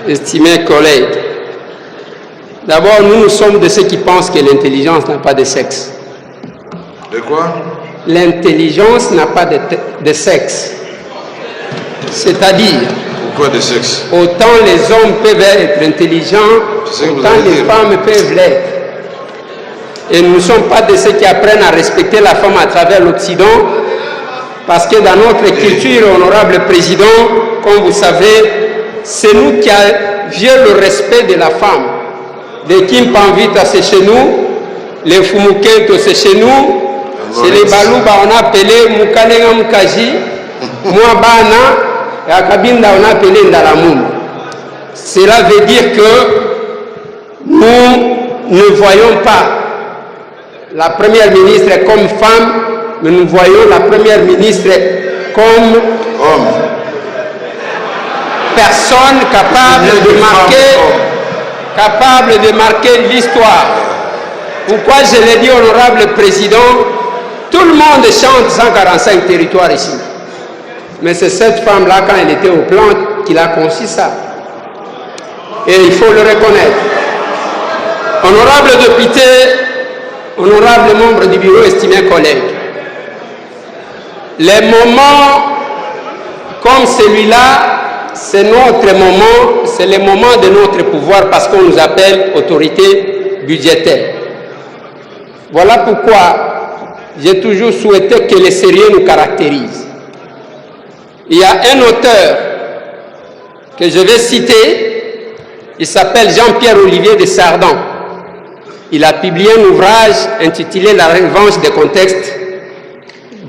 Estimés collègues, d'abord nous sommes de ceux qui pensent que l'intelligence n'a pas de sexe. De quoi? L'intelligence n'a pas de sexe. C'est-à-dire, pourquoi de sexe? Autant les hommes peuvent être intelligents, autant les femmes peuvent l'être. Et nous ne sommes pas de ceux qui apprennent à respecter la femme à travers l'Occident, parce que dans notre culture, honorable président, comme vous savez, c'est nous qui avions le respect de la femme. Les Kimpanvita, c'est chez nous, les Fumukento, c'est chez nous, c'est les Balouba, on a appelé Mukanenga Mukaji, Mouabana, et Akabinda, on a appelé Ndalamoun. Cela veut dire que nous ne voyons pas la première ministre comme femme, mais nous voyons la première ministre comme homme. Personne capable de marquer l'histoire. Pourquoi je l'ai dit, honorable président, tout le monde chante 145 territoires ici. Mais c'est cette femme-là, quand elle était au plan, qui a conçu ça. Et il faut le reconnaître. Honorable député, honorable membre du bureau, estimés collègues, les moments comme celui-là, c'est notre moment, c'est le moment de notre pouvoir parce qu'on nous appelle autorité budgétaire. Voilà pourquoi j'ai toujours souhaité que le sérieux nous caractérise. Il y a un auteur que je vais citer, il s'appelle Jean-Pierre Olivier de Sardan. Il a publié un ouvrage intitulé « La revanche des contextes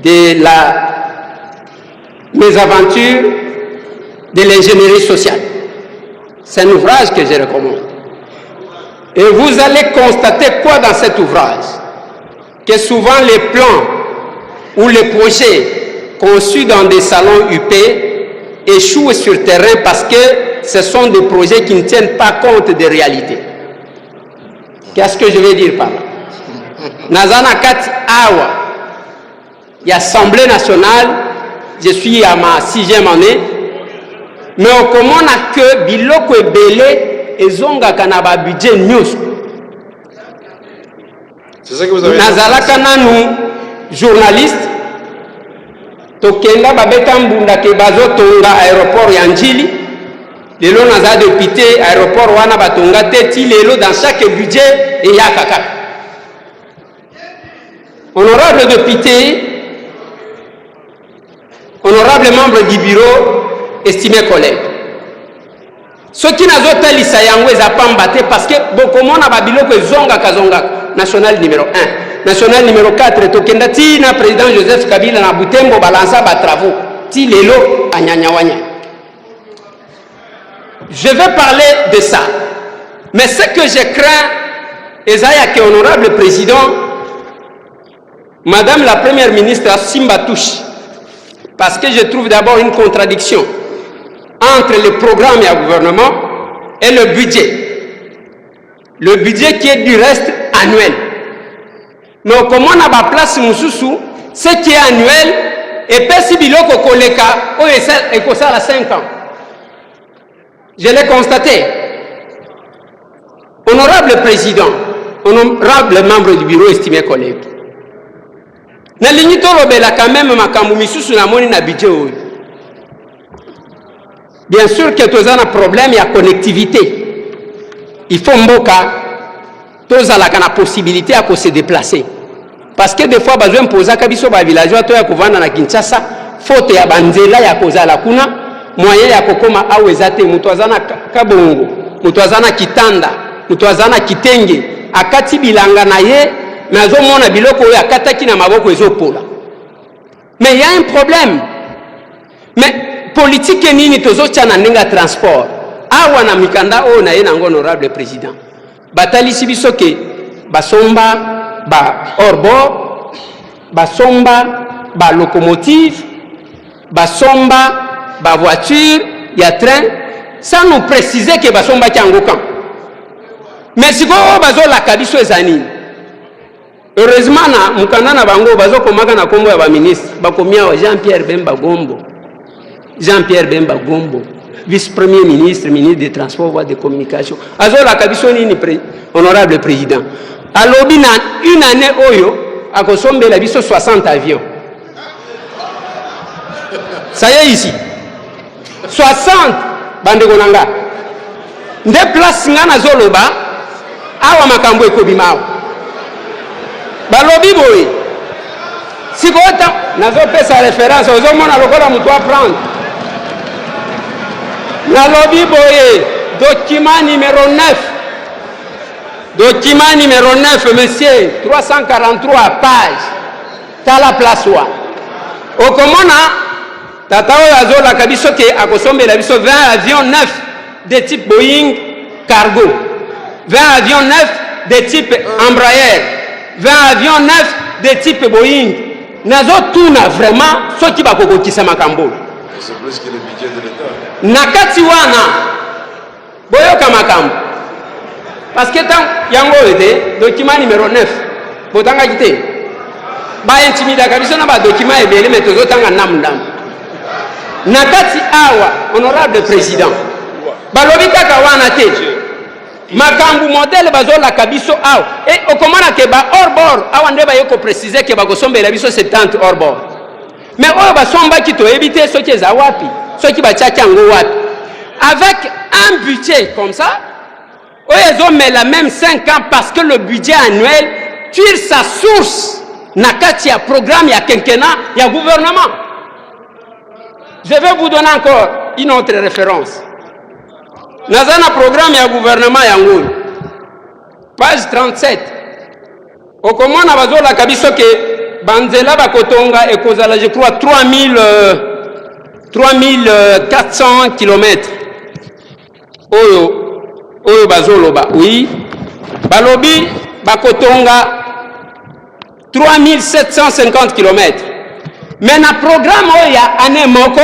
de la mésaventure de l'ingénierie sociale ». C'est un ouvrage que je recommande. Et vous allez constater quoi dans cet ouvrage? Que souvent les plans ou les projets conçus dans des salons UP échouent sur terrain parce que ce sont des projets qui ne tiennent pas compte des réalités. Qu'est-ce que je veux dire par là? Nazana Kat Awa, il y a l'Assemblée nationale, je suis à ma 6e année, mais on commande que Biloko et Belé et Zonga Kanaba budget news. C'est ça que vous avez dit. Nazala Kananou, journaliste, Tokenda Babetambunda Kebazo Tonga aéroport Yanjili, Lelo Naza député aéroport Wana Batonga Teti, Lelo dans chaque budget et Yakaka. Honorable député, honorable membre du bureau, estimés collègues, ce qui n'a pas été fait parce que beaucoup de Babilo que Zonga Kazonga, national numéro 1, national numéro 4, Tokenda Tina, président Joseph Kabila na Butembo balança ba travaux, ti lelo a Nyanyawanya. Je vais parler de ça, mais ce que je crains, Esaïa, qui est honorable président, Madame la première ministre Simba touche, parce que je trouve d'abord une contradiction entre le programme et le gouvernement et le budget. Le budget qui est du reste annuel. Mais comment on a ma place Moussoussou, ce qui est annuel, et Pessi Biloko Koleka, et ça à 5 ans. Je l'ai constaté. Honorable président, honorable membre du bureau, estimés collègues, na ligne tolobela quand même makambu misusu na moni na budget oyo. Bien sûr que tous un problème, il y a connectivité. Il faut mboka tous la possibilité à se déplacer. Parce que des fois besoin poser kabiso ba villageois to ya kovanda na Kinshasa, faute ya banzela ya kozala kuna, moyen ya kokoma awezate mutu azana kabongo, mutu azana kitanda, mutu azana kitenge, akati bilanga na ye. Mais il y a un problème. Mais politique nini tozo tchana nenga transport. Awa na mikanda o na ye nango honorable président. Batali sibiso ke basomba ba orbo, basomba ba locomotive, basomba ba voiture, ya train, sans nous préciser que basomba kiango kan. Mais si go bazo la kabiso ezani. Heureusement, na mukanda na bango bazo komaka na kombo ya ba ministre bakomia wa Jean-Pierre Bemba Gombo. Jean-Pierre Bemba Gombo. vice-premier ministre, ministre des Transports, voies de communication. Azola Kabisoni, honorable président. À l'Obina, une année, Oyo, à Kosombe, la 60 avions. Ça y est ici. 60 Bandegonanga. Des places ngana zoloba, awa makambo ekobimao. Balobi boy. Si vous avez sa référence, vous avez prendre. La lobby boye, document numéro 9. Document numéro 9, monsieur, 343 pages. T'as la place où? Au commona, Tata Oyazo la Kabisoke a consommé la biso 20 avions 9 de type Boeing cargo. 20 avions 9 de type Embraer. 20 avions 9 de type Boeing. Nazo tuna vraiment ce qui va kokokisa makambo. C'est plus que le budget de l'État. Nakati wana boyoka makambo. Parce que tant yango ete document numéro 9 botanga kité. Ba intimida kabisa na ba document ebele metozo tanga namndam. Nakati awa honorable président. Balobi kaka wana te. Makambu modèle bazola kabiso awa et okomana ke ba hors bord awa ndeba yoko préciser ke ba kosombe la biso 70 hors bord. Mais oyo basomba ki to éviter ce qui za wapi, ce qui ba tchaki ngo wapi. Avec un budget comme ça, oyo met la même 5 ans parce que le budget annuel tire sa source nakati ya programme ya quinquennat ya gouvernement. Je vais vous donner encore une autre référence. Nazana programme ya gouvernement yango. Page 37. Okomona bazola kabiso ke banzela bakotonga ekozala je crois 3400 km. Oyo bazoloba. Oui. Balobi bakotonga 3750 km. Mais na programme oya ane moko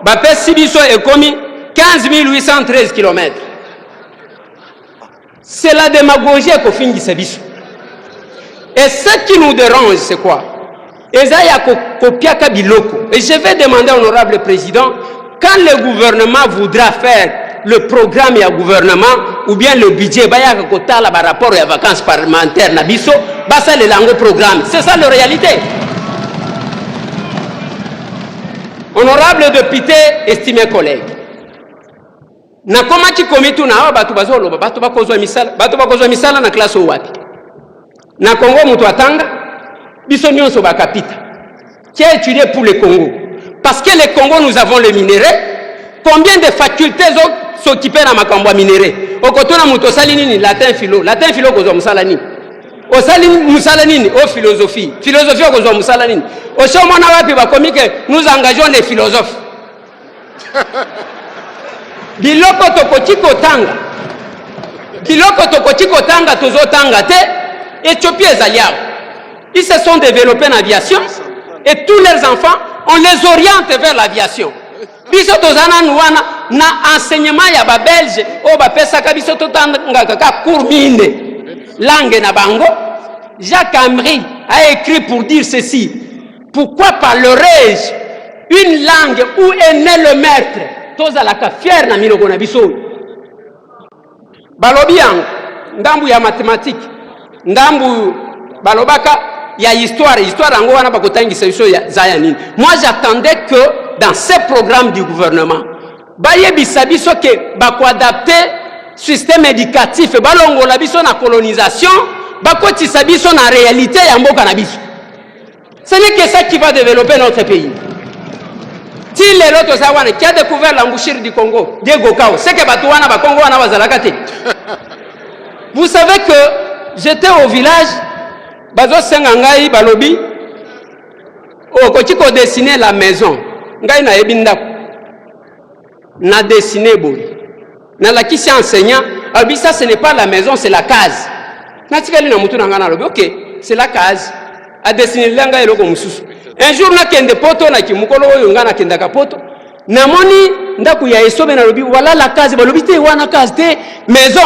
ba pesi biso ekomi 15 813 km. C'est la démagogie qu'on finit ce biso. Et ce qui nous dérange, c'est quoi? Et je vais demander à l'honorable président, quand le gouvernement voudra faire le programme et le gouvernement, ou bien le budget, par rapport aux vacances parlementaires, ça le langue programme. C'est ça la réalité. Honorable député, estimés collègues, na komati komitu na awa batu bazoloba batu bakozwa misala na classe wapi na Congo mutu atanga biso nyonso bakapita qui a étudié pour le Congo parce que le Congo nous avons le minerai. Combien de facultés s'occuper na makambo ya minerai okotona mutu osali nini latin philo kozwa musala nini osali musala nini o philosophie kozwa musala nini osomona wapi bakomi ke nous engageons les philosophes. Biloko tokotiko tanga tozotanga te Éthiopie ezaliao. Ils se sont développés en aviation et tous leurs enfants on les oriente vers l'aviation. Biso tozana nuana na enseignement ya ba belge o ba pesa ka biso totanga kaka cours mine langue na bango. Jacques Amri a écrit pour dire ceci: pourquoi parlerai-je une langue où est né le maître? Tozalaka fier na minoko na biso. Balobi yango ndambu ya mathématique, ndambu balobaka ya histoire yango wana bakotangisa biso ya zaya nini. Moi j'attendais que dans ces programmes du gouvernement bayebisa biso ke bako adapter système éducatif balongola biso na colonisation bakotisa biso na réalité ya mboka na biso. Ce n'est que ça qui va développer notre pays. Si les autres savent qui a découvert l'embouchure du Congo, Diego Kao, c'est que Batouana, Bakongo, Anawazalakate. Vous savez que j'étais au village, Bazo Sengangai, Balobi, au Kotiko dessiné la maison. Ngai na ebinda. Na dessiné boy. Na la qui s'est enseignant, alors ça ce n'est pas la maison, c'est la case. Na tikali na mutu ngana lobi, OK, c'est la case. A dessiné l'anga eloko mususu. Un jour na kende poto na kimukolo oyo ngana kenda kapoto namoni ndaku ya esobe na lobi voilà la case balobi te wana case te maison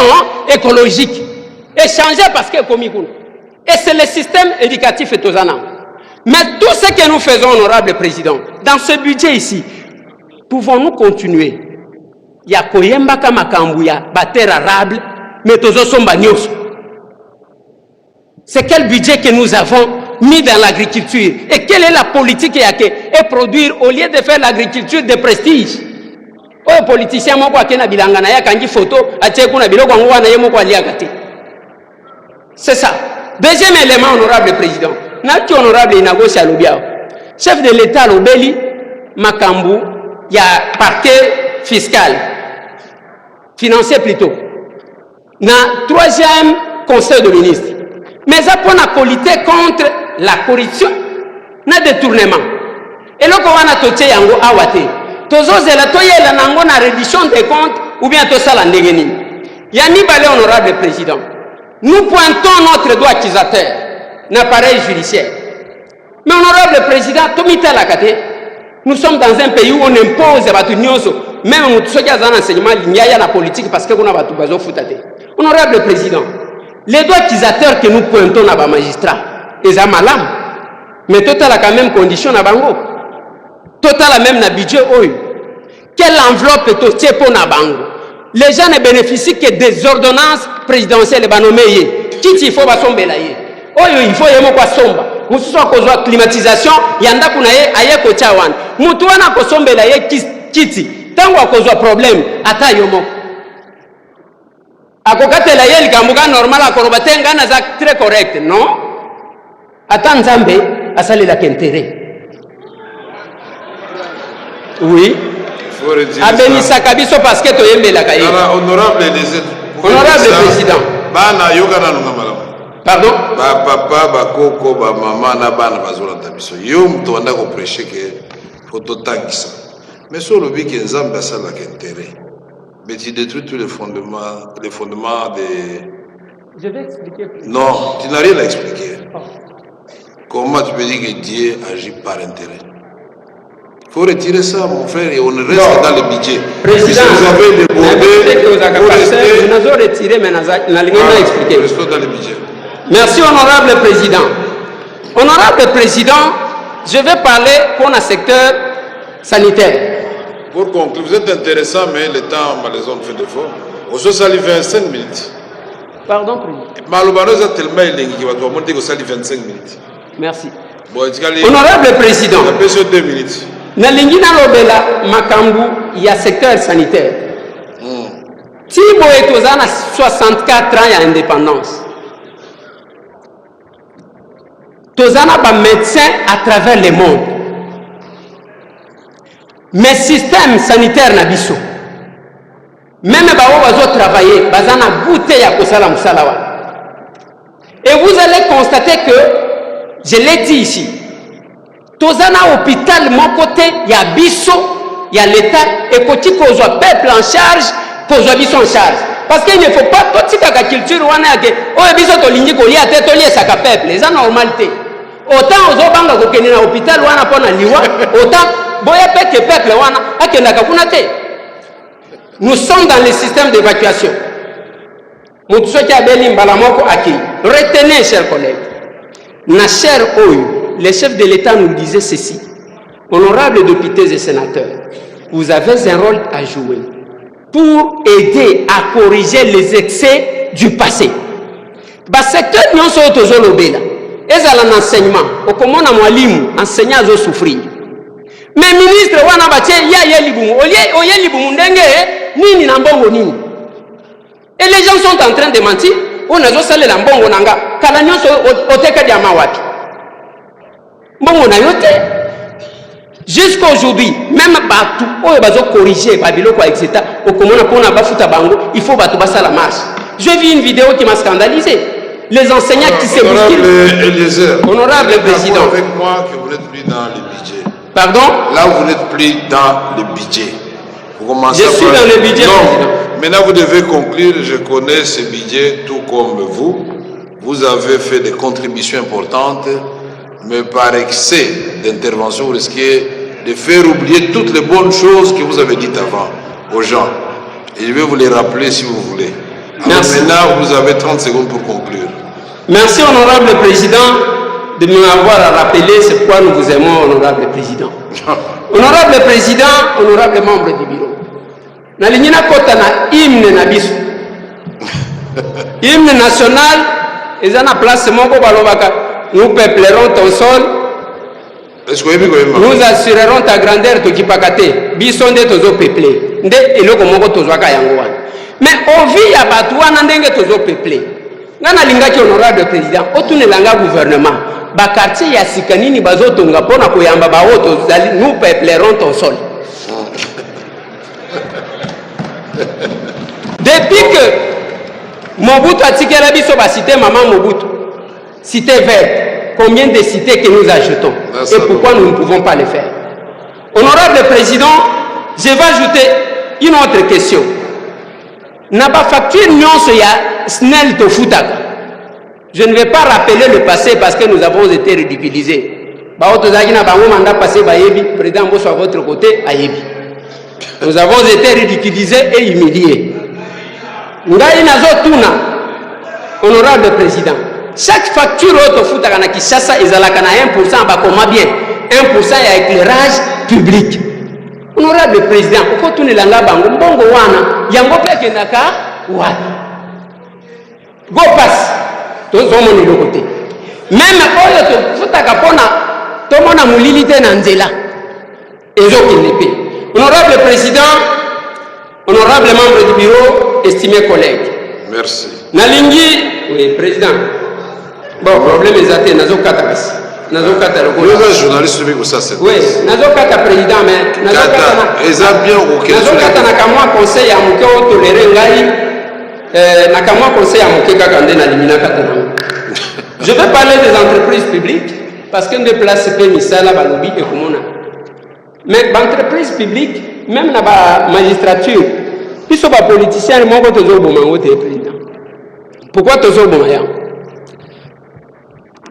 écologique et changer parce que komi kuna et c'est le système éducatif et tozana. Mais tout ce que nous faisons honorable président dans ce budget ici pouvons-nous continuer ya koyembaka makambu ya bater arable, mais tozosomba nyoso. C'est quel budget que nous avons mis dans l'agriculture? Et quelle est la politique et produire au lieu de faire l'agriculture de prestige? Oh, politicien moko akena bilanga na ya kangi photo atie kuna biloko ngwa na yemo kwa liagate. C'est ça. Deuxième élément, honorable président. Naki honorable inagosi alubiao. Chef de l'État lobeli makambu ya parquet fiscal. Financier plutôt. Na troisième conseil de ministre. Mais ça pour la lutter contre la corruption, na détournement. Et là, on a toché yango awate. Tozo zela toye la nango na reddition des comptes ou bien to sala ndengeni. Yani balé honorable président. Nous pointons notre doigt accusateur l'appareil judiciaire. Mais honorable président, tomita la kate. Nous sommes dans un pays où on impose à Batunyoso, même on se gagne un enseignement linéaire la politique parce qu'on a battu bazo foutate. Honorable président. Les doigts accusateurs que nous pointons à bas magistrats, ils ont malam. Mais total a quand même condition à bango. Total a même na budget oyo. Quelle enveloppe est au pour na bango? Les gens ne bénéficient que des ordonnances présidentielles banomeye. Qui il faut ba sombe la ye. Oyo il faut yemo kwa somba. Musu so kozwa climatisation yanda kuna ye aye ko chawan. Mutu wana ko sombe la ye kiti. Tango akozwa problème ata yomo. Akokatela yeli kambuka normal akorobatenga na za très correct, non? Ata nzambe asali la kentere. Oui. Abenisa kabiso parce que toyembe la kaye. Honorable président. Bana yokana nunga malamu. Pardon? Ba papa ba koko ba mama na bana bazola tabiso. Yo mto wanda ko prêcher que photo tangisa. Mais sur le but que nzambe asali la kentere. Mais tu détruis tous les fondements des... Je vais expliquer plus. Non, tu n'as rien à expliquer. Oh. Comment tu peux dire que Dieu agit par intérêt? Il faut retirer ça, mon frère, et on reste dans le budget. Président, si vous avez débordé, vous restez... Nous avons retiré, mais nous avons expliqué. Restons dans le budget. Merci, honorable président. Honorable président, je vais parler pour le secteur sanitaire. Pour conclure, vous êtes intéressant, mais le temps, malheureusement, fait défaut. Au sol, ça 25 minutes. Pardon, président. Malheureusement, ça tellement élevé qu'il va te monter que ça 25 minutes. Merci. Bon, honorable président. Ça peut sur 2 minutes. Nalingi na lobela makambu ya secteur sanitaire. Tibo etozana 64 ans ya indépendance. Tozana ba médecins à travers le monde. Mais système sanitaire na biso. Même bao bazo travailler, bazana goûter ya kosala musalawa. Et vous allez constater que je l'ai dit ici. Tozana hôpital mon côté ya biso, ya l'état et koti kozwa peuple en charge, kozwa biso en charge. Parce qu'il ne faut pas tout ka culture wana ke o biso to lingi ko lia te to lia saka peuple, c'est normalité. Autant ozo banga ko kenina hôpital wana pona liwa, autant boya peke peuple wana akenda kakuna te. Nous sommes dans le système d'évacuation. Moutsoki abeli mbala moko aki. Retenez, chers collègues. Na cher oyo, le chef de l'État nous disait ceci. Honorables députés et sénateurs, vous avez un rôle à jouer pour aider à corriger les excès du passé. Ba secteur nyonso tozolo bela. Ezala l'enseignement. Okomona mwalimu enseignant zo souffrir. Mais ministre wana batie ya yelibumu oye libumu ndenge nini na mbongo nini. Et les gens sont en train de mentir. On a zosale la mbongo nanga kala nyonso oteka diama wapi. Mbongo na yote. Jusqu'à aujourd'hui, même batu oyo bazo corriger babiloko etc. Okomona pona bafuta bango, il faut batu basala marche. J'ai vu une vidéo qui m'a scandalisé. Les enseignants qui se bousculent. Honorable président. Avec moi que vous n'êtes plus dans le budget. Pardon? Là, vous n'êtes plus dans le budget. Vous commencez je suis dans le budget. Non. Maintenant, vous devez conclure. Je connais ce budget tout comme vous. Vous avez fait des contributions importantes, mais par excès d'intervention, vous risquez de faire oublier toutes les bonnes choses que vous avez dites avant aux gens. Et je vais vous les rappeler si vous voulez. Alors maintenant, vous avez 30 secondes pour conclure. Merci, honorable président, de m'avoir rappelé c'est pourquoi nous vous aimons, honorable président. Honorable président, honorable membre du bureau. Na lingina kota na hymne na biso. Hymne national, ils ont place moko balobaka. Nous peuplerons ton sol. Nous assurerons ta grandeur tokipakate. Biso nde tozo peuplé. Nde eloko moko tozwaka yango wana. Mais au vie ya batu wana ndenge tozo peuplé. Ngana lingaki honorable président, otunelanga gouvernement. Ba quartier ya sikanini bazotonga pona koyamba ba oto zali nous peuplerons ton sol. Depuis que Mobutu a tiré la biso ba cité maman Mobutu. Cité verte, combien de cités que nous ajoutons et pourquoi nous ne pouvons pas le faire? Honorable président, je vais ajouter une autre question. N'a pas facture nyonso ya snel to futaka. Je ne vais pas rappeler le passé parce que nous avons été ridiculisés. Ba auto zaki na bango mandat passé ba yebi, président Bosso à votre côté a yebi. Nous avons été ridiculisés et humiliés. Ngai nazo tuna, honorable président. Chaque facture auto futaka na Kinshasa ezalaka na 1% ba koma bien. 1% ya éclairage public. Honorable président, pourquoi tu ne l'as pas mbongo wana yango peke naka wana go pass to zomo ni lokote même oyo to futaka pona to mona mulilité na nzela ezo kinepe. Honorable président, honorable membre du bureau, estimés collègues, merci. Nalingi, oui président, bon problème exact nazo katabasi. Vous journaliste oui, nazokata président mais nazokata nakamwa conseil ya moke o tolere ngai nakamwa conseil ya moke kaka nde nalimina kata nango. Je vais parler des entreprises publiques parce que de place pe misala balobi ekomona. Mais entreprises publiques même na ba magistrature biso ba politiciens moko tozoboma ngote président. Pourquoi tozoboma ya?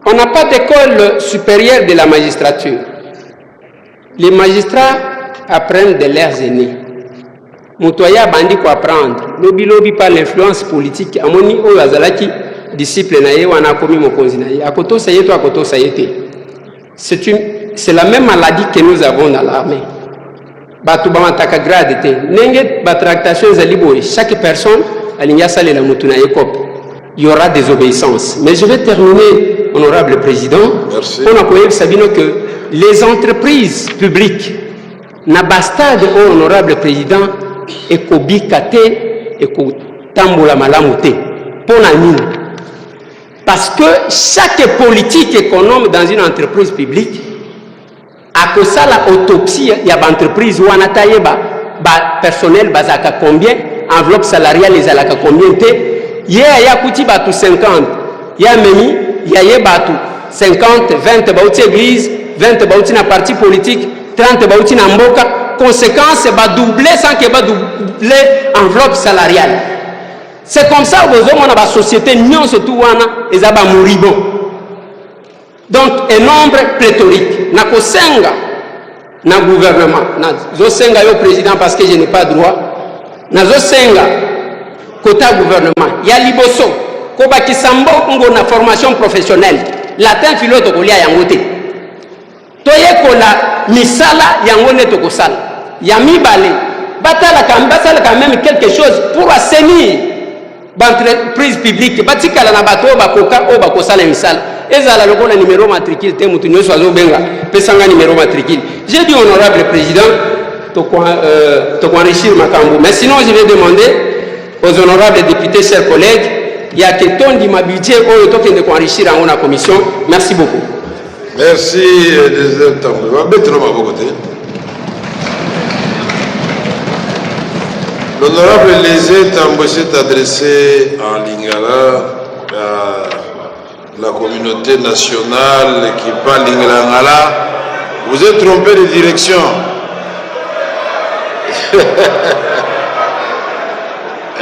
On n'a pas d'école supérieure de la magistrature. Les magistrats apprennent de leurs aînés. Moutoya bandi ko apprendre. Lobi par l'influence politique. Amoni o azalaki disciple na ye wana komi mokonzi na ye. Akoto sayeto akoto sayete. C'est la même maladie que nous avons dans l'armée. Batu ba mataka grade te. Nenge ba tractation za liboye. Chaque personne alinya sale la mutuna ekop. Il y aura des obéissances. Mais je vais terminer, honorable président, on a connu Sabino que les entreprises publiques n'a basta de honorable président et kobikate et tambola malamute pour la mine. Parce que chaque politique économe dans une entreprise publique a que ça la autopsie il y a entreprise ou anataye ba personnel bazaka combien enveloppe salariale les alaka combien te. Il y a kuti batu 50, il y a memi, il y a batu 50, 20 bauti église, 20 bauti na parti politique, 30 bauti na mboka. Conséquence, va doubler sans que va doubler enveloppe salariale. C'est comme ça que vous avez une société, nous surtout wana, et ça va mourir bon. Donc, un nombre pléthorique. Na ko senga, na gouvernement, na zo senga yo président parce que je n'ai pas droit. Na zo senga. Côté gouvernement, il y a liboso, koba kisambo ngo na formation professionnelle, latin philo to kolia yangote. Toye kola misala yangone to kosala. Ya mibale, batala quand même quelque chose pour assainir l'entreprise publique. Batikala na bato bakoka o bakosala misala. Ezala lokola numéro matricule te mutu nyoso azobenga pesanga numéro matricule. J'ai dit honorable président to enrichir makambo. Mais sinon je vais demander aux honorables députés, chers collègues, il y a quelqu'un qui m'a budget pour enrichir en la commission. Merci beaucoup. Merci, l'honorable Lézé Tambo s'est adressé en Lingala à la communauté nationale qui parle Lingala. Vous êtes trompé de direction.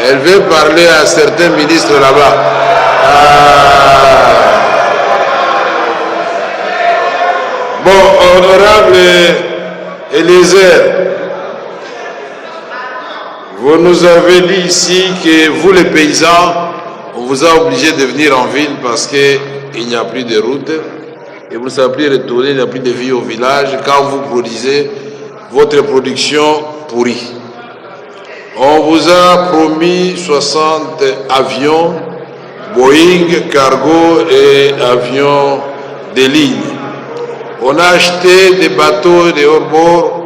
Elle veut parler à certains ministres là-bas. Bon, honorable Eliezer, vous nous avez dit ici que vous les paysans, on vous a obligé de venir en ville parce qu'il n'y a plus de route et vous ne savez plus retourner, il n'y a plus de vie au village quand vous produisez votre production pourrie. On vous a promis 60 avions, Boeing, cargo et avions de ligne. On a acheté des bateaux de hors-bord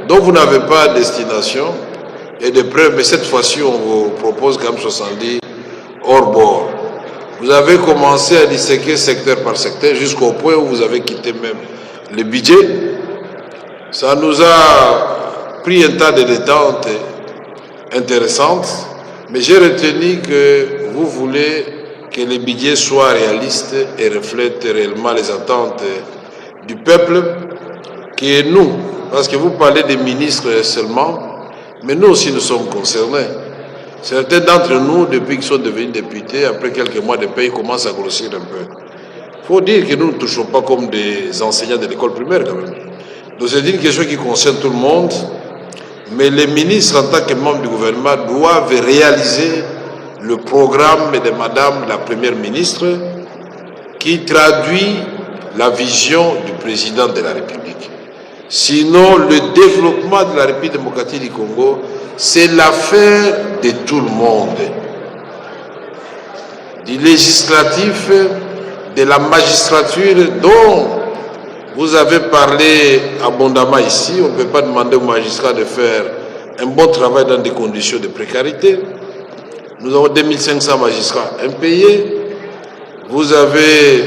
dont vous n'avez pas de destination et de preuves, mais cette fois-ci on vous propose quand même 70 hors-bord. Vous avez commencé à disséquer secteur par secteur jusqu'au point où vous avez quitté même le budget. Ça nous a pris un tas de détente intéressante, mais j'ai retenu que vous voulez que le budget soit réaliste et reflète réellement les attentes du peuple, qui est nous. Parce que vous parlez des ministres seulement, mais nous aussi nous sommes concernés. Certains d'entre nous, depuis qu'ils sont devenus députés, après quelques mois de paye, commencent à grossir un peu. Il faut dire que nous ne touchons pas comme des enseignants de l'école primaire quand même. Donc c'est une question qui concerne tout le monde, mais les ministres en tant que membres du gouvernement doivent réaliser le programme de Madame la Première ministre qui traduit la vision du président de la République. Sinon, le développement de la République démocratique du Congo, c'est l'affaire de tout le monde. Du législatif, de la magistrature dont vous avez parlé abondamment ici. On ne peut pas demander aux magistrats de faire un bon travail dans des conditions de précarité. Nous avons 2500 magistrats impayés. Vous avez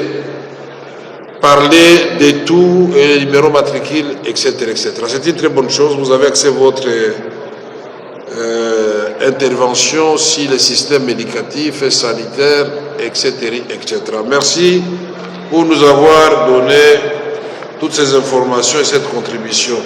parlé de tout, numéro matricule, etc., etc. C'est une très bonne chose. Vous avez axé votre intervention sur le système éducatif, sanitaire, etc., etc. Merci pour nous avoir donné toutes ces informations et cette contribution.